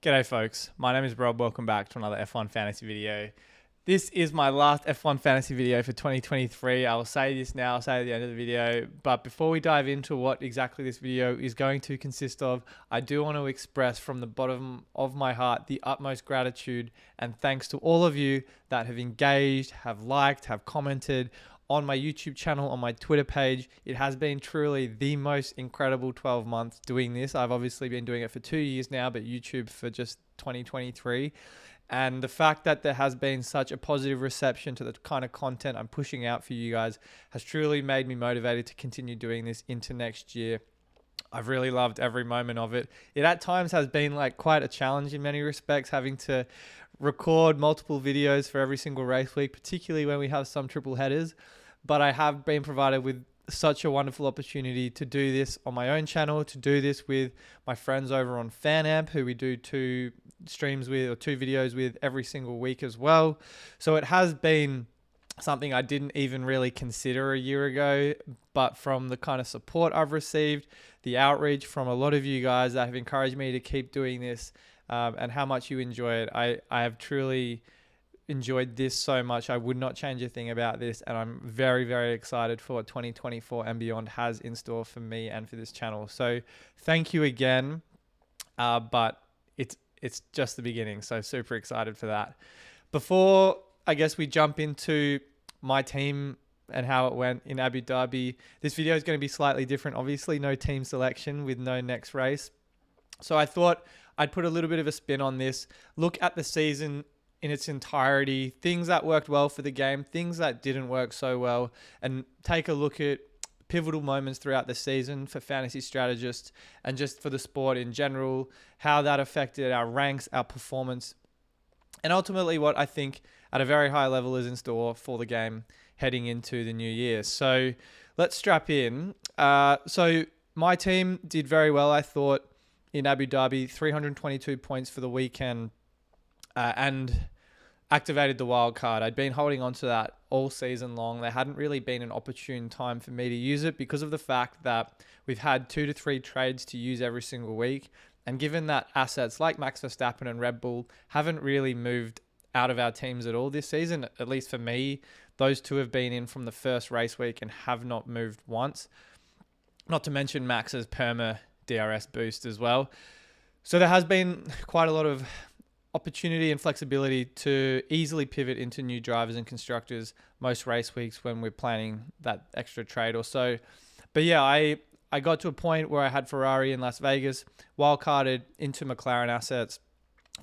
G'day folks, my name is Rob. Welcome back to another F1 Fantasy video. This is my last F1 Fantasy video for 2023. I will say this now, I'll say it at the end of the video. But before we dive into what exactly this video is going to consist of, I do want to express from the bottom of my heart the utmost gratitude and thanks to all of you that have engaged, have liked, have commented on my YouTube channel, on my Twitter page. It has been truly the most incredible 12 months doing this. I've obviously been doing it for 2 years now, but YouTube for just 2023. And the fact that there has been such a positive reception to the kind of content I'm pushing out for you guys has truly made me motivated to continue doing this into next year. I've really loved every moment of it. It at times has been like quite a challenge in many respects, having to record multiple videos for every single race week, particularly when we have some triple headers. But I have been provided with such a wonderful opportunity to do this on my own channel, to do this with my friends over on FanAmp, who we do 2 streams with or 2 videos with every single week as well. So it has been something I didn't even really consider a year ago, but from the kind of support I've received, the outreach from a lot of you guys that have encouraged me to keep doing this, and how much you enjoy it, I have truly enjoyed this so much. I would not change a thing about this, and I'm very, very excited for what 2024 and beyond has in store for me and for this channel. So thank you again, but it's just the beginning, so super excited for that. Before I guess we jump into my team and how it went in Abu Dhabi, this video is going to be slightly different. Obviously no team selection with no next race, so I thought I'd put a little bit of a spin on this, look at the season in its entirety, things that worked well for the game, things that didn't work so well, and take a look at pivotal moments throughout the season for fantasy strategists and just for the sport in general, how that affected our ranks, our performance, and ultimately what I think at a very high level is in store for the game heading into the new year. So let's strap in. So my team did very well, I thought, in Abu Dhabi, 322 points for the weekend, and activated the wild card. I'd been holding on to that all season long. There hadn't really been an opportune time for me to use it because of the fact that we've had 2 to 3 trades to use every single week. And given that assets like Max Verstappen and Red Bull haven't really moved out of our teams at all this season, at least for me, those 2 have been in from the first race week and have not moved once. Not to mention Max's perma DRS boost as well. So there has been quite a lot of opportunity and flexibility to easily pivot into new drivers and constructors most race weeks when we're planning that extra trade or so. But yeah, I got to a point where I had Ferrari in Las Vegas, wildcarded into McLaren assets,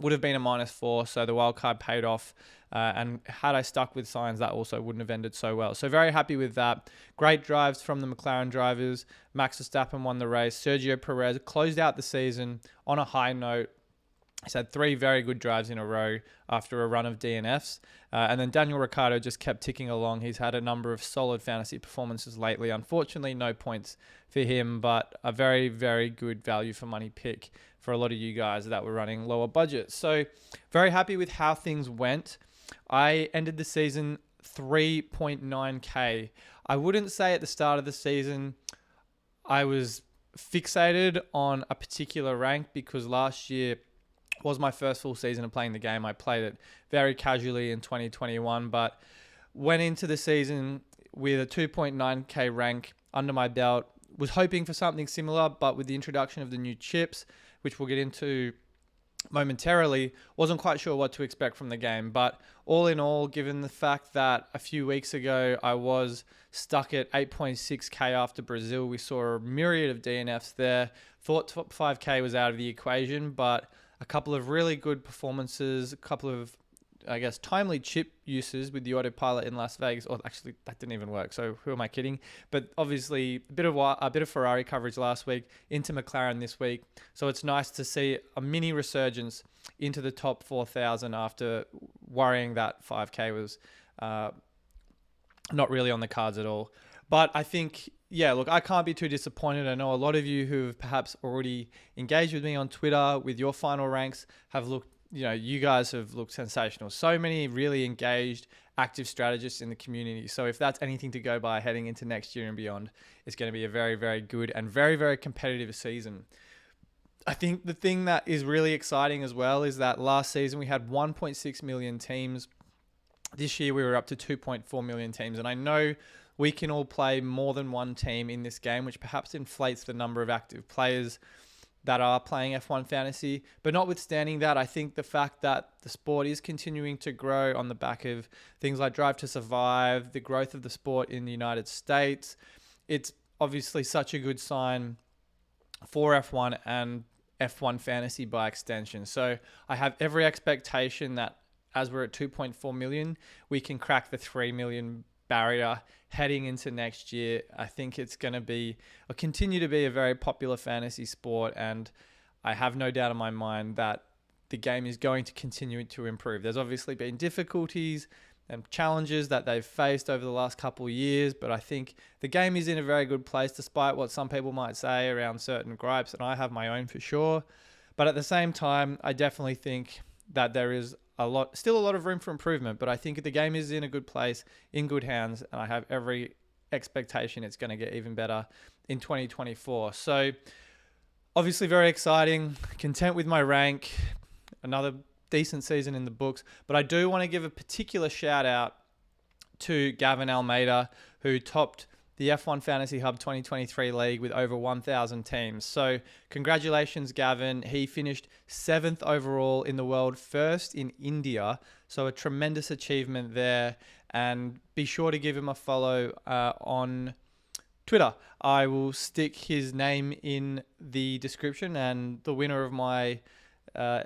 would have been a -4, so the wildcard paid off. And had I stuck with Sainz, that also wouldn't have ended so well. So very happy with that. Great drives from the McLaren drivers. Max Verstappen won the race. Sergio Perez closed out the season on a high note. He's had 3 very good drives in a row after a run of DNFs. And then Daniel Ricciardo just kept ticking along. He's had a number of solid fantasy performances lately. Unfortunately, no points for him, but a very, very good value for money pick for a lot of you guys that were running lower budgets. So very happy with how things went. I ended the season 3.9K. I wouldn't say at the start of the season I was fixated on a particular rank because last year was my first full season of playing the game. I played it very casually in 2021, but went into the season with a 2.9K rank under my belt. Was hoping for something similar, but with the introduction of the new chips, which we'll get into momentarily, wasn't quite sure what to expect from the game. But all in all, given the fact that a few weeks ago I was stuck at 8.6K after Brazil, we saw a myriad of DNFs there. Thought top 5K was out of the equation, but a couple of really good performances, a couple of, I guess, timely chip uses with the autopilot in Las Vegas. Or actually, that didn't even work. So who am I kidding? But obviously, a bit of Ferrari coverage last week into McLaren this week. So it's nice to see a mini resurgence into the top 4,000 after worrying that 5K was not really on the cards at all. But I think, yeah, look, I can't be too disappointed. I know a lot of you who have perhaps already engaged with me on Twitter with your final ranks have looked, you guys have looked sensational. So many really engaged, active strategists in the community. So if that's anything to go by heading into next year and beyond, it's going to be a very, very good and very, very competitive season. I think the thing that is really exciting as well is that last season we had 1.6 million teams. This year we were up to 2.4 million teams. And I know we can all play more than one team in this game, which perhaps inflates the number of active players that are playing F1 Fantasy. But notwithstanding that, I think the fact that the sport is continuing to grow on the back of things like Drive to Survive, the growth of the sport in the United States, it's obviously such a good sign for F1 and F1 Fantasy by extension. So I have every expectation that as we're at 2.4 million, we can crack the 3 million barrier heading into next year. I think it's going to be or continue to be a very popular fantasy sport, and I have no doubt in my mind that the game is going to continue to improve. There's obviously been difficulties and challenges that they've faced over the last couple of years, but I think the game is in a very good place despite what some people might say around certain gripes, and I have my own for sure. But at the same time, I definitely think that there is still a lot of room for improvement, but I think the game is in a good place, in good hands, and I have every expectation it's going to get even better in 2024. So obviously very exciting, content with my rank, another decent season in the books, but I do want to give a particular shout out to Gavin Almeida, who topped the F1 Fantasy Hub 2023 League with over 1,000 teams. So congratulations, Gavin. He finished 7th overall in the world, first in India. So a tremendous achievement there. And be sure to give him a follow on Twitter. I will stick his name in the description, and the winner of my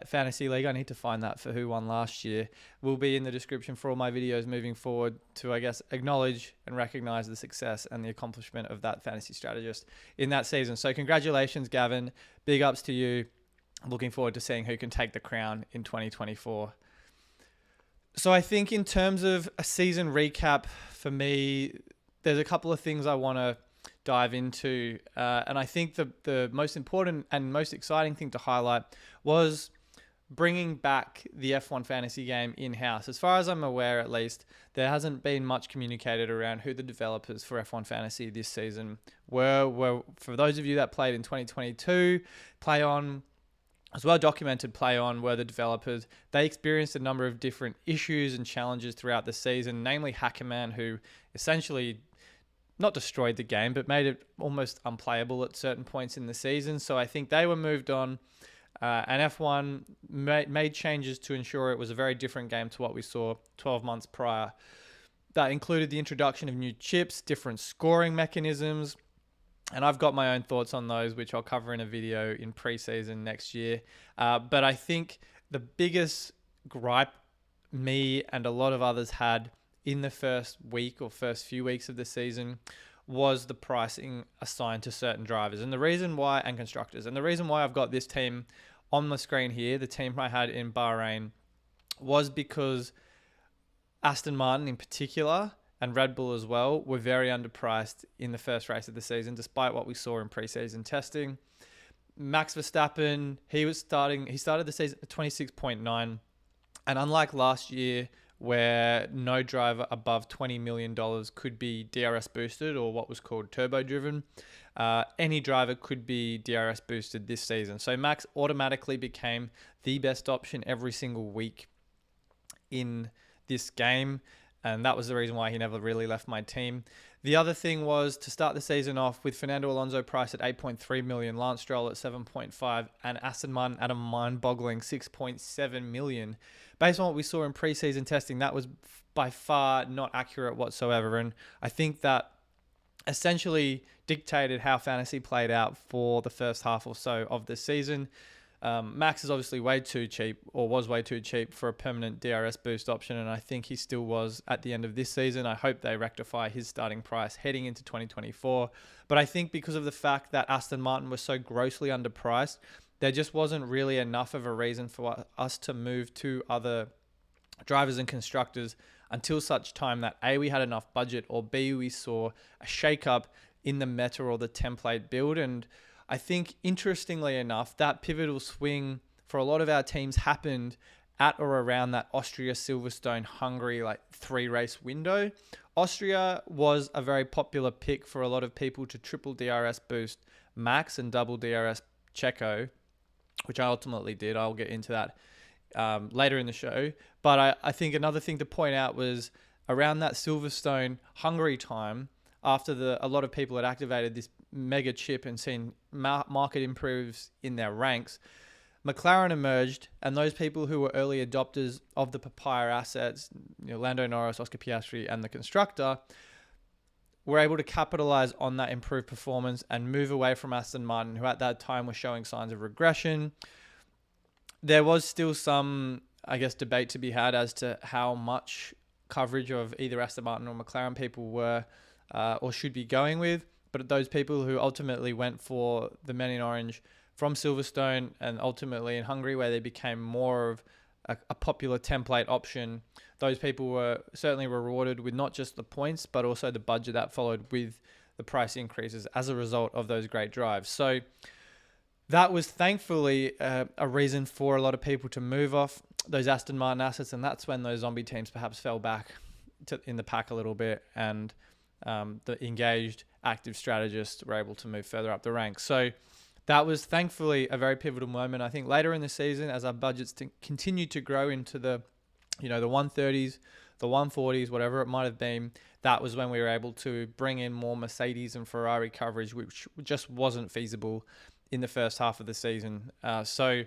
fantasy league, I need to find that for who won last year, will be in the description for all my videos moving forward to, I guess, acknowledge and recognize the success and the accomplishment of that fantasy strategist in that season. So congratulations, Gavin. Big ups to you. I'm looking forward to seeing who can take the crown in 2024. So I think in terms of a season recap for me, there's a couple of things I want to dive into. And I think the most important and most exciting thing to highlight was bringing back the F1 fantasy game in-house. As far as I'm aware, at least, there hasn't been much communicated around who the developers for F1 Fantasy this season were. For those of you that played in 2022, PlayOn, as well documented, PlayOn were the developers. They experienced a number of different issues and challenges throughout the season, namely Hackerman, who essentially not destroyed the game, but made it almost unplayable at certain points in the season. So I think they were moved on. And F1 made changes to ensure it was a very different game to what we saw 12 months prior. That included the introduction of new chips, different scoring mechanisms, and I've got my own thoughts on those, which I'll cover in a video in pre-season next year. But I think the biggest gripe me and a lot of others had in the first week or first few weeks of the season was the pricing assigned to certain drivers and constructors. And the reason why I've got this team on the screen here, the team I had in Bahrain, was because Aston Martin in particular and Red Bull as well were very underpriced in the first race of the season, despite what we saw in preseason testing. Max Verstappen, he started the season at 26.9, and unlike last year, where no driver above $20 million could be DRS boosted or what was called turbo driven, any driver could be DRS boosted this season. So Max automatically became the best option every single week in this game, and that was the reason why he never really left my team. The other thing was to start the season off with Fernando Alonso priced at 8.3 million, Lance Stroll at 7.5, and Aston Martin at a mind-boggling 6.7 million. Based on what we saw in preseason testing, that was by far not accurate whatsoever, and I think that essentially dictated how fantasy played out for the first half or so of the season. Max is obviously way too cheap, or was way too cheap for a permanent DRS boost option, and I think he still was at the end of this season. I hope they rectify his starting price heading into 2024. But I think because of the fact that Aston Martin was so grossly underpriced, there just wasn't really enough of a reason for us to move to other drivers and constructors until such time that A, we had enough budget, or B, we saw a shake-up in the meta or the template build. And I think, interestingly enough, that pivotal swing for a lot of our teams happened at or around that Austria, Silverstone, Hungary, 3-race window. Austria was a very popular pick for a lot of people to triple DRS boost Max and double DRS Checo. which I ultimately did. I'll get into that later in the show. But I think another thing to point out was around that Silverstone Hungary time, after a lot of people had activated this mega chip and seen market improves in their ranks, McLaren emerged, and those people who were early adopters of the Papaya assets, Lando Norris, Oscar Piastri, and the constructor, were able to capitalize on that improved performance and move away from Aston Martin, who at that time were showing signs of regression. There was still some, I guess, debate to be had as to how much coverage of either Aston Martin or McLaren people were or should be going with. But those people who ultimately went for the Men in Orange from Silverstone and ultimately in Hungary, where they became more of a popular template option, those people were certainly rewarded with not just the points, but also the budget that followed with the price increases as a result of those great drives. So that was thankfully a reason for a lot of people to move off those Aston Martin assets, and that's when those zombie teams perhaps fell back in the pack a little bit, and the engaged, active strategists were able to move further up the ranks. So that was thankfully a very pivotal moment. I think later in the season, as our budgets continued to grow into the 130s, the 140s, whatever it might have been, that was when we were able to bring in more Mercedes and Ferrari coverage, which just wasn't feasible in the first half of the season. So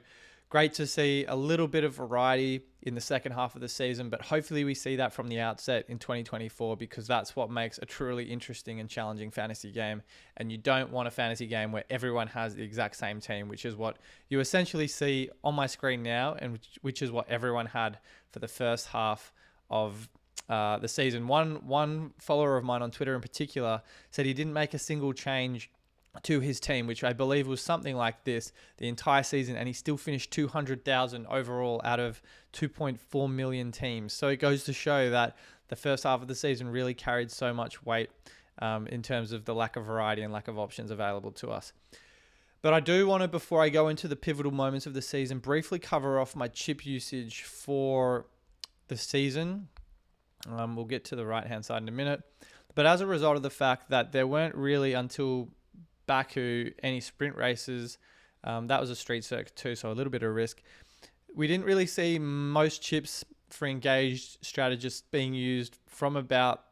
great to see a little bit of variety in the second half of the season, but hopefully we see that from the outset in 2024, because that's what makes a truly interesting and challenging fantasy game. And you don't want a fantasy game where everyone has the exact same team, which is what you essentially see on my screen now, and which is what everyone had for the first half of the season. One follower of mine on Twitter in particular said he didn't make a single change to his team, which I believe was something like this the entire season, and he still finished 200,000 overall out of 2.4 million teams. So it goes to show that the first half of the season really carried so much weight in terms of the lack of variety and lack of options available to us. But I do want to, before I go into the pivotal moments of the season, briefly cover off my chip usage for the season. We'll get to the right-hand side in a minute. But as a result of the fact that there weren't really until Baku any sprint races, that was a street circuit too, so a little bit of risk. We didn't really see most chips for engaged strategists being used from about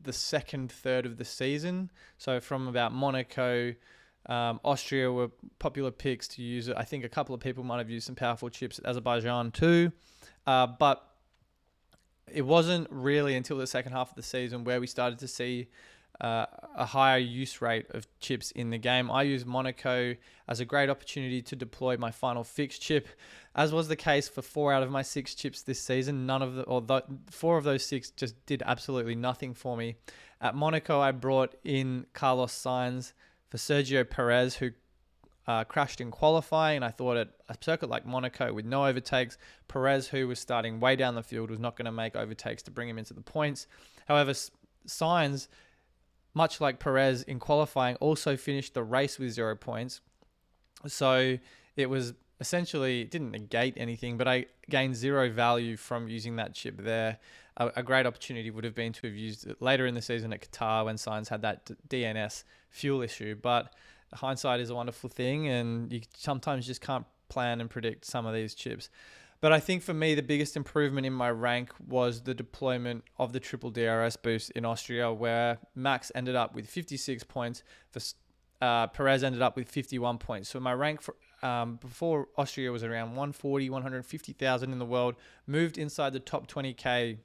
the second third of the season. So from about Monaco, Austria were popular picks to use it. I think a couple of people might have used some powerful chips at Azerbaijan too, but it wasn't really until the second half of the season where we started to see a higher use rate of chips in the game. I used Monaco as a great opportunity to deploy my final fix chip, as was the case for 4 out of my 6 chips this season. 4 of those 6 just did absolutely nothing for me. At Monaco, I brought in Carlos Sainz for Sergio Perez, who crashed in qualifying, and I thought at a circuit like Monaco with no overtakes, Perez, who was starting way down the field, was not going to make overtakes to bring him into the points. However, Sainz, much like Perez in qualifying, also finished the race with 0 points. So it was essentially, it didn't negate anything, but I gained 0 value from using that chip there. A great opportunity would have been to have used it later in the season at Qatar when Sainz had that DNS fuel issue. But hindsight is a wonderful thing, and you sometimes just can't plan and predict some of these chips. But I think for me, the biggest improvement in my rank was the deployment of the triple DRS boost in Austria, where Max ended up with 56 points, Perez ended up with 51 points. So my rank for before Austria was around 150,000 in the world, moved inside the top 20k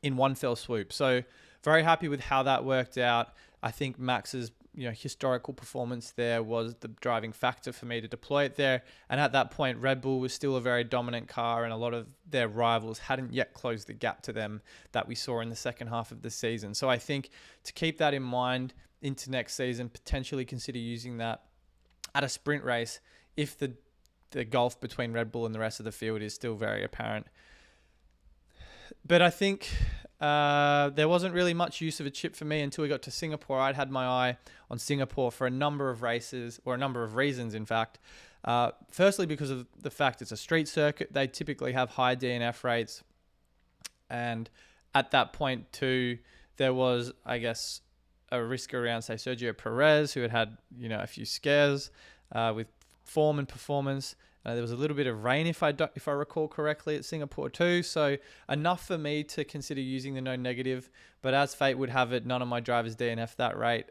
in one fell swoop. So very happy with how that worked out. I think Max's historical performance there was the driving factor for me to deploy it there. And at that point, Red Bull was still a very dominant car, and a lot of their rivals hadn't yet closed the gap to them that we saw in the second half of the season. So I think to keep that in mind into next season, potentially consider using that at a sprint race if the gulf between Red Bull and the rest of the field is still very apparent. But I think there wasn't really much use of a chip for me until we got to Singapore. I'd had my eye on Singapore for a number of races, or a number of reasons, in fact. Firstly, because of the fact it's a street circuit, they typically have high DNF rates. And at that point too, there was, I guess, a risk around, say, Sergio Perez, who had a few scares with form and performance. There was a little bit of rain, if I recall correctly, at Singapore too. So enough for me to consider using the no negative. But as fate would have it, none of my drivers DNF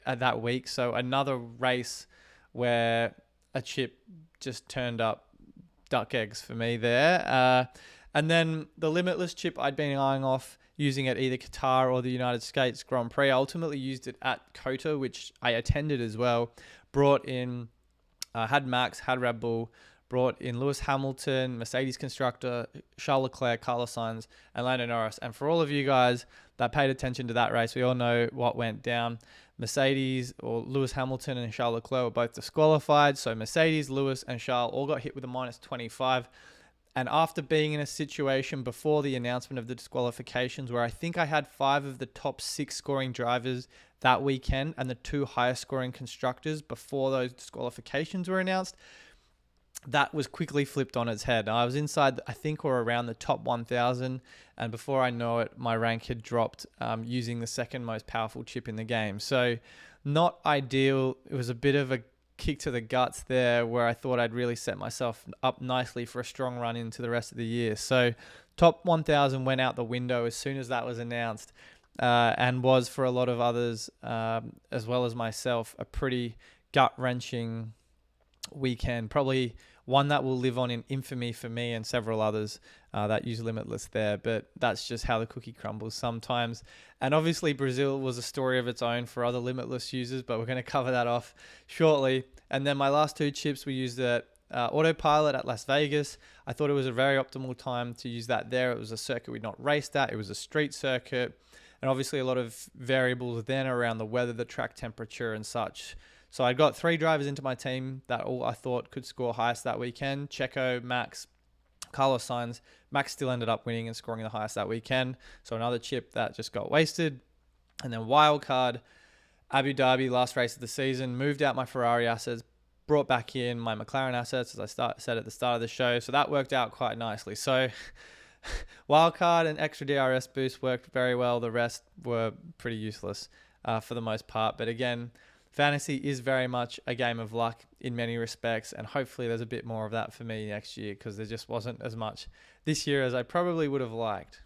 that week. So another race where a chip just turned up duck eggs for me there. And then the Limitless chip I'd been eyeing off using at either Qatar or the United States Grand Prix. I ultimately used it at COTA, which I attended as well. Brought in, had Max, had Red Bull, brought in Lewis Hamilton, Mercedes constructor, Charles Leclerc, Carlos Sainz, and Lando Norris. And for all of you guys that paid attention to that race, we all know what went down. Mercedes, or Lewis Hamilton and Charles Leclerc, were both disqualified. So Mercedes, Lewis, and Charles all got hit with a minus 25. And after being in a situation before the announcement of the disqualifications where I think I had 5 of the top 6 scoring drivers that weekend and the 2 highest scoring constructors before those disqualifications were announced, that was quickly flipped on its head. I was inside, I think, or around the top 1,000. And before I know it, my rank had dropped using the second most powerful chip in the game. So not ideal. It was a bit of a kick to the guts there where I thought I'd really set myself up nicely for a strong run into the rest of the year. So top 1,000 went out the window as soon as that was announced, and was for a lot of others, as well as myself, a pretty gut-wrenching weekend. Probably one that will live on in infamy for me and several others that use Limitless there. But that's just how the cookie crumbles sometimes. And obviously Brazil was a story of its own for other Limitless users, but we're going to cover that off shortly. And then my last 2 chips we used at Autopilot at Las Vegas. I thought it was a very optimal time to use that there. It was a circuit we'd not raced at. It was a street circuit. And obviously a lot of variables then around the weather, the track temperature and such. So I got 3 drivers into my team that all I thought could score highest that weekend. Checo, Max, Carlos Sainz. Max still ended up winning and scoring the highest that weekend. So another chip that just got wasted. And then wildcard, Abu Dhabi, last race of the season. Moved out my Ferrari assets, brought back in my McLaren assets, as I said at the start of the show. So that worked out quite nicely. So wildcard and extra DRS boost worked very well. The rest were pretty useless for the most part. But again, fantasy is very much a game of luck in many respects, and hopefully there's a bit more of that for me next year, because there just wasn't as much this year as I probably would have liked.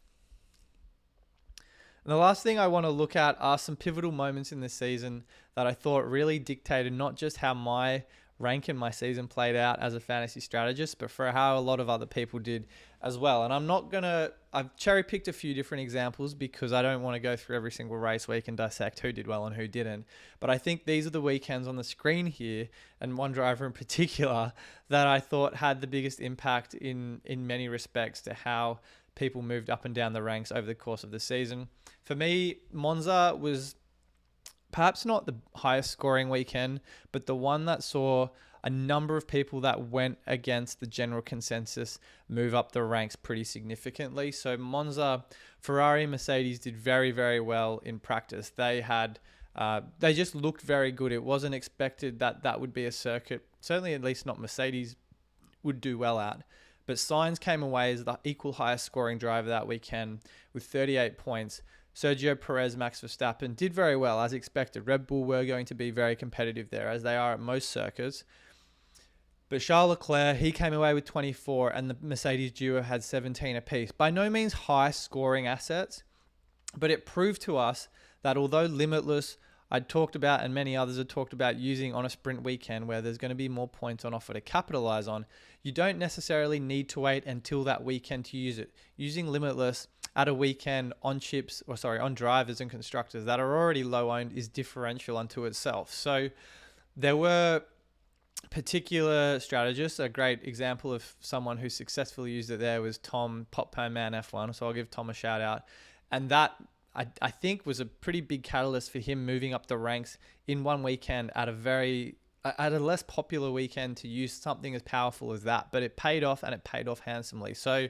And the last thing I want to look at are some pivotal moments in this season that I thought really dictated not just how my rank in my season played out as a fantasy strategist, but for how a lot of other people did as well. And I've cherry picked a few different examples because I don't want to go through every single race week and dissect who did well and who didn't. But I think these are the weekends on the screen here, and one driver in particular that I thought had the biggest impact in many respects to how people moved up and down the ranks over the course of the season. For me, Monza was perhaps not the highest scoring weekend, but the one that saw a number of people that went against the general consensus move up the ranks pretty significantly. So Monza, Ferrari and Mercedes did very, very well in practice. They just looked very good. It wasn't expected that would be a circuit, certainly at least not Mercedes would do well at. But Sainz came away as the equal highest scoring driver that weekend with 38 points. Sergio Perez, Max Verstappen did very well as expected. Red Bull were going to be very competitive there, as they are at most circuits. But Charles Leclerc, he came away with 24, and the Mercedes duo had 17 apiece. By no means high scoring assets, but it proved to us that although Limitless, I'd talked about, and many others had talked about using on a sprint weekend where there's going to be more points on offer to capitalize on, you don't necessarily need to wait until that weekend to use it. Using Limitless at a weekend on drivers and constructors that are already low owned is differential unto itself. So there were particular strategists. A great example of someone who successfully used it there was Tom, Poppan Man F1. So I'll give Tom a shout out. And that I think was a pretty big catalyst for him moving up the ranks in one weekend at a less popular weekend to use something as powerful as that. But it paid off, and it paid off handsomely. So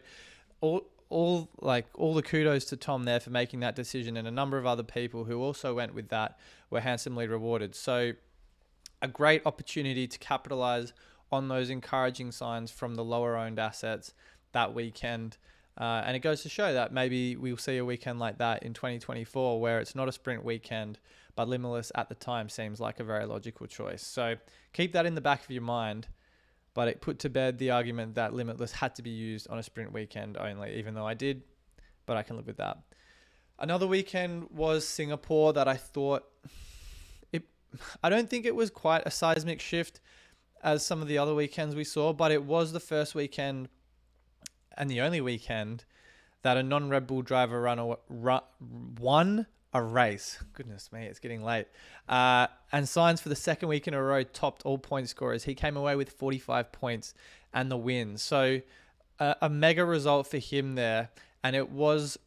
all the kudos to Tom there for making that decision, and a number of other people who also went with that were handsomely rewarded. So a great opportunity to capitalize on those encouraging signs from the lower owned assets that weekend. And it goes to show that maybe we'll see a weekend like that in 2024 where it's not a sprint weekend, but Limitless at the time seems like a very logical choice. So keep that in the back of your mind. but it put to bed the argument that Limitless had to be used on a sprint weekend only, even though I did, but I can live with that. Another weekend was Singapore that I thought I don't think it was quite a seismic shift as some of the other weekends we saw, but it was the first weekend and the only weekend that a non-Red Bull driver won a race. Goodness me, it's getting late. And Sainz, for the second week in a row, topped all point scorers. He came away with 45 points and the win. So a mega result for him there. And it was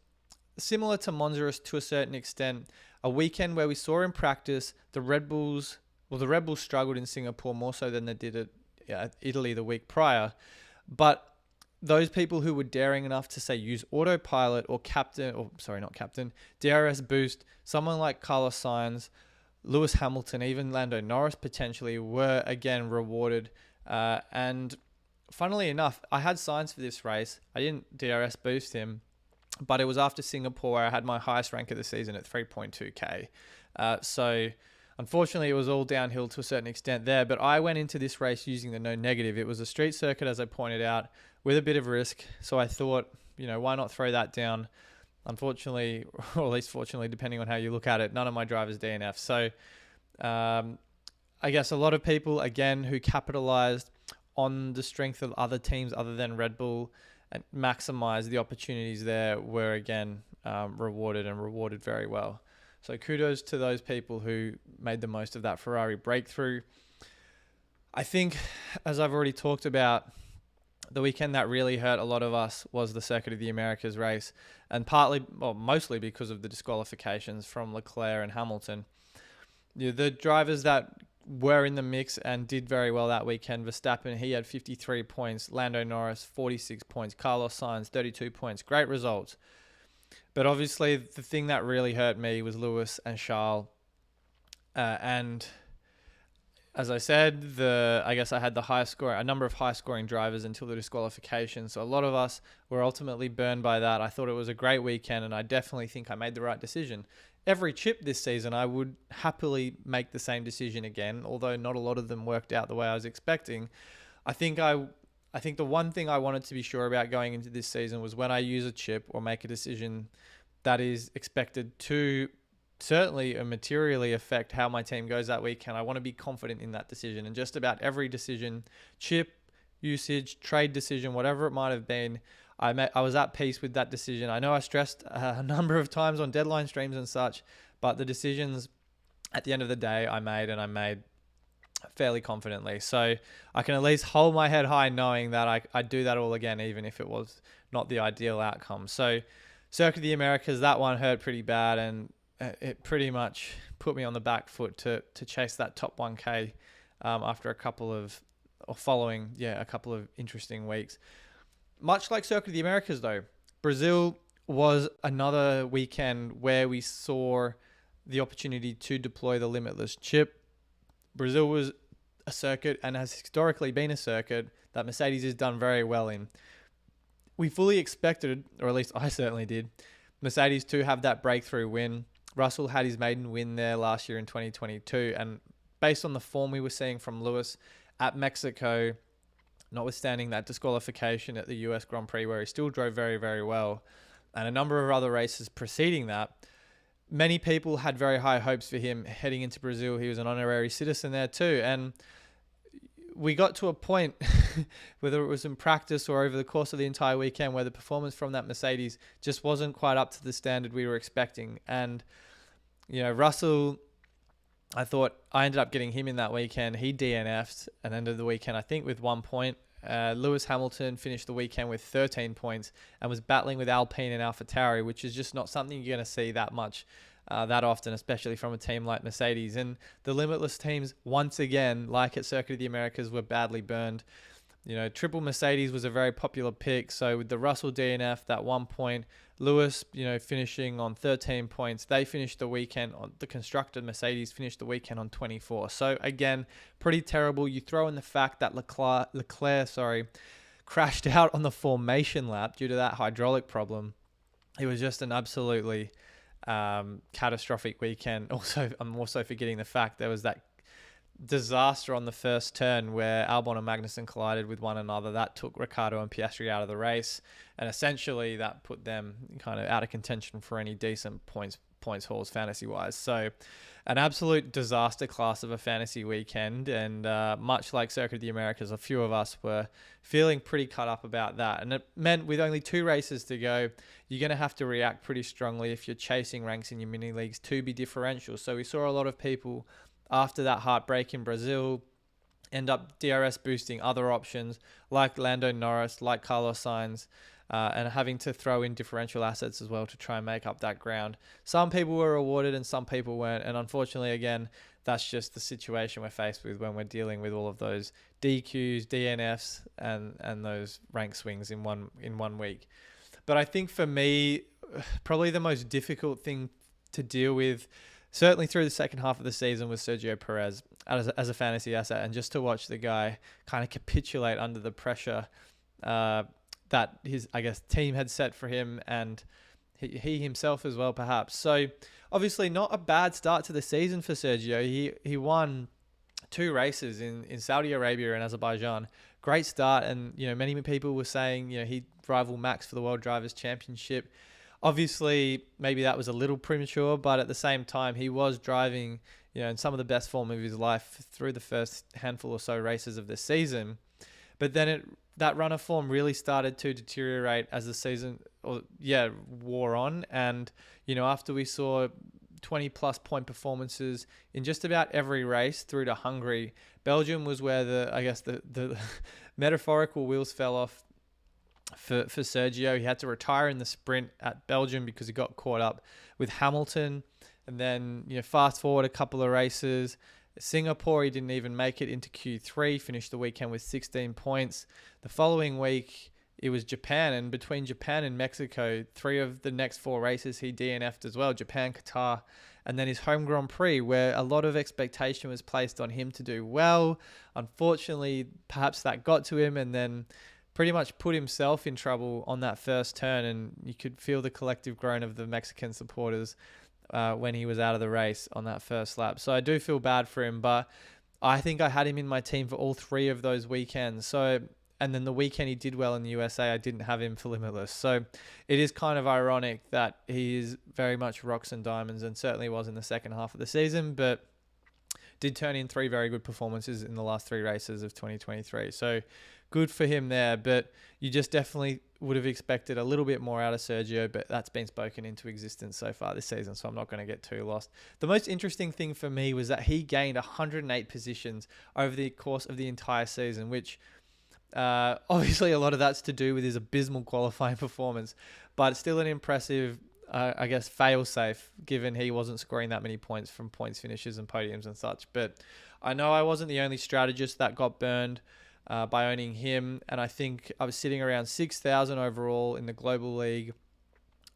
similar to Monza to a certain extent, a weekend where we saw in practice the Red Bulls struggled in Singapore more so than they did at Italy the week prior. But those people who were daring enough to say use autopilot or DRS boost, someone like Carlos Sainz, Lewis Hamilton, even Lando Norris potentially were again rewarded. And funnily enough, I had Sainz for this race. I didn't DRS boost him, but it was after Singapore where I had my highest rank of the season at 3.2k. So unfortunately, it was all downhill to a certain extent there, but I went into this race using the no negative. It was a street circuit, as I pointed out, with a bit of risk. So I thought, why not throw that down? Unfortunately, or at least fortunately, depending on how you look at it, none of my drivers DNF. So I guess a lot of people, again, who capitalized on the strength of other teams other than Red Bull and maximized the opportunities there were, again, rewarded very well. So kudos to those people who made the most of that Ferrari breakthrough. I think, as I've already talked about, the weekend that really hurt a lot of us was the Circuit of the Americas race, and mostly because of the disqualifications from Leclerc and Hamilton. The drivers that were in the mix and did very well that weekend, Verstappen, he had 53 points, Lando Norris, 46 points, Carlos Sainz, 32 points. Great results. But obviously, the thing that really hurt me was Lewis and Charles. And as I said, I guess I had a number of high-scoring drivers until the disqualification. So a lot of us were ultimately burned by that. I thought it was a great weekend, and I definitely think I made the right decision. Every chip this season, I would happily make the same decision again, although not a lot of them worked out the way I was expecting. I think the one thing I wanted to be sure about going into this season was when I use a chip or make a decision that is expected to certainly and materially affect how my team goes that weekend, I want to be confident in that decision. And just about every decision, chip, usage, trade decision, whatever it might have been, I was at peace with that decision. I know I stressed a number of times on deadline streams and such, but the decisions at the end of the day I made fairly confidently. So I can at least hold my head high knowing that I'd do that all again, even if it was not the ideal outcome. So Circuit of the Americas, that one hurt pretty bad, and it pretty much put me on the back foot to chase that top 1K after a couple of interesting weeks. Much like Circuit of the Americas though, Brazil was another weekend where we saw the opportunity to deploy the Limitless chip. Brazil was a circuit and has historically been a circuit that Mercedes has done very well in. We fully expected, or at least I certainly did, Mercedes to have that breakthrough win. Russell had his maiden win there last year in 2022, and based on the form we were seeing from Lewis at Mexico, notwithstanding that disqualification at the US Grand Prix where he still drove very, very well, and a number of other races preceding that, many people had very high hopes for him heading into Brazil. He was an honorary citizen there too. And we got to a point, whether it was in practice or over the course of the entire weekend, where the performance from that Mercedes just wasn't quite up to the standard we were expecting. And, Russell, I ended up getting him in that weekend. He DNF'd and ended the weekend, I think, with 1 point. Lewis Hamilton finished the weekend with 13 points and was battling with Alpine and AlphaTauri, which is just not something you're going to see that much, that often, especially from a team like Mercedes. And the Limitless teams, once again, like at Circuit of the Americas, were badly burned. Triple Mercedes was a very popular pick. So with the Russell DNF, that 1 point, Lewis, finishing on 13 points. They finished the weekend on the constructed Mercedes finished the weekend on 24. So again, pretty terrible. You throw in the fact that Leclerc, crashed out on the formation lap due to that hydraulic problem. It was just an absolutely catastrophic weekend. Also, I'm also forgetting the fact there was that disaster on the first turn where Albon and Magnussen collided with one another. That took Ricciardo and Piastri out of the race, and essentially that put them kind of out of contention for any decent points hauls fantasy wise. So an absolute disaster class of a fantasy weekend, and much like Circuit of the Americas, a few of us were feeling pretty cut up about that. And it meant with only 2 races to go, you're going to have to react pretty strongly if you're chasing ranks in your mini leagues to be differential. So we saw a lot of people after that heartbreak in Brazil end up DRS boosting other options like Lando Norris, like Carlos Sainz, and having to throw in differential assets as well to try and make up that ground. Some people were rewarded and some people weren't. And unfortunately, again, that's just the situation we're faced with when we're dealing with all of those DQs, DNFs, and those rank swings in one week. But I think for me, probably the most difficult thing to deal with, certainly through the second half of the season, was Sergio Perez as a fantasy asset, and just to watch the guy kind of capitulate under the pressure that his, I guess, team had set for him, and he himself as well, perhaps. So obviously not a bad start to the season for Sergio. He won 2 races in Saudi Arabia and Azerbaijan. Great start, and many people were saying he'd rival Max for the World Drivers' Championship. Obviously, maybe that was a little premature, but at the same time, he was driving, in some of the best form of his life through the first handful or so races of the season. But then that run of form really started to deteriorate as the season, wore on. And, after we saw 20-plus point performances in just about every race through to Hungary, Belgium was where the metaphorical wheels fell off for Sergio. He had to retire in the sprint at Belgium because he got caught up with Hamilton. And then, fast forward a couple of races, Singapore, he didn't even make it into Q3, finished the weekend with 16 points. The following week, it was Japan, and between Japan and Mexico, 3 of the next 4 races he DNF'd as well, Japan, Qatar, and then his home Grand Prix, where a lot of expectation was placed on him to do well. Unfortunately, perhaps that got to him, and then pretty much put himself in trouble on that first turn, and you could feel the collective groan of the Mexican supporters when he was out of the race on that first lap. So I do feel bad for him, but I think I had him in my team for all 3 of those weekends. So, and then the weekend he did well in the USA, I didn't have him for Limitless. So it is kind of ironic that he is very much rocks and diamonds, and certainly was in the second half of the season, but did turn in 3 very good performances in the last 3 races of 2023. So good for him there, but you just definitely would have expected a little bit more out of Sergio, but that's been spoken into existence so far this season, so I'm not going to get too lost. The most interesting thing for me was that he gained 108 positions over the course of the entire season, which obviously a lot of that's to do with his abysmal qualifying performance, but still an impressive, fail-safe, given he wasn't scoring that many points from points finishes and podiums and such. But I know I wasn't the only strategist that got burned by owning him, and I think I was sitting around 6,000 overall in the Global League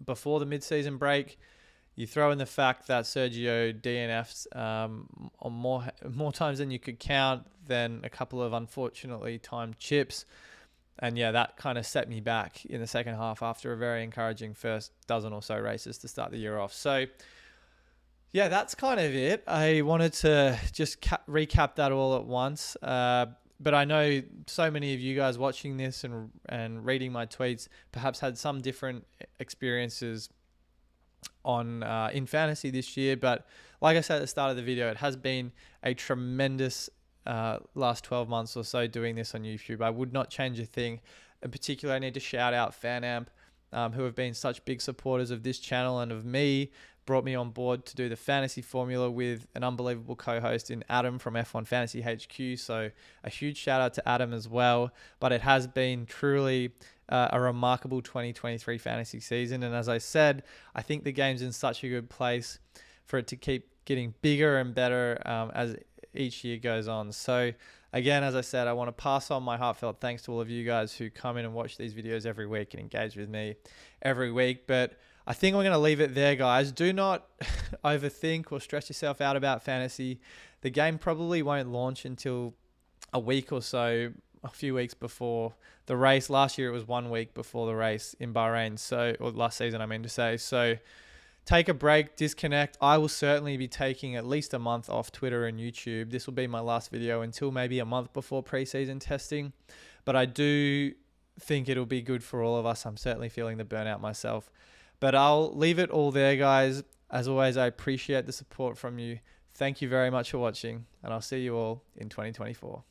before the mid-season break. You throw in the fact that Sergio DNFs on more times than you could count, then a couple of unfortunately timed chips, and that kind of set me back in the second half after a very encouraging first dozen or so races to start the year off. So that's kind of it. I wanted to just recap that all at once. But I know so many of you guys watching this and reading my tweets perhaps had some different experiences on in fantasy this year. But like I said at the start of the video, it has been a tremendous last 12 months or so doing this on YouTube. I would not change a thing. In particular, I need to shout out FanAmp, who have been such big supporters of this channel and of me, brought me on board to do the fantasy formula with an unbelievable co-host in Adam from F1 Fantasy HQ. So a huge shout out to Adam as well. But it has been truly a remarkable 2023 fantasy season. And as I said, I think the game's in such a good place for it to keep getting bigger and better as each year goes on. So again, as I said, I want to pass on my heartfelt thanks to all of you guys who come in and watch these videos every week and engage with me every week. But I think we're going to leave it there, guys. Do not overthink or stress yourself out about fantasy. The game probably won't launch until a week or so, a few weeks before the race. Last year, it was 1 week before the race in Bahrain. Or last season, I mean to say. So take a break, disconnect. I will certainly be taking at least a month off Twitter and YouTube. This will be my last video until maybe a month before preseason testing. But I do think it'll be good for all of us. I'm certainly feeling the burnout myself. But I'll leave it all there, guys. As always, I appreciate the support from you. Thank you very much for watching, and I'll see you all in 2024.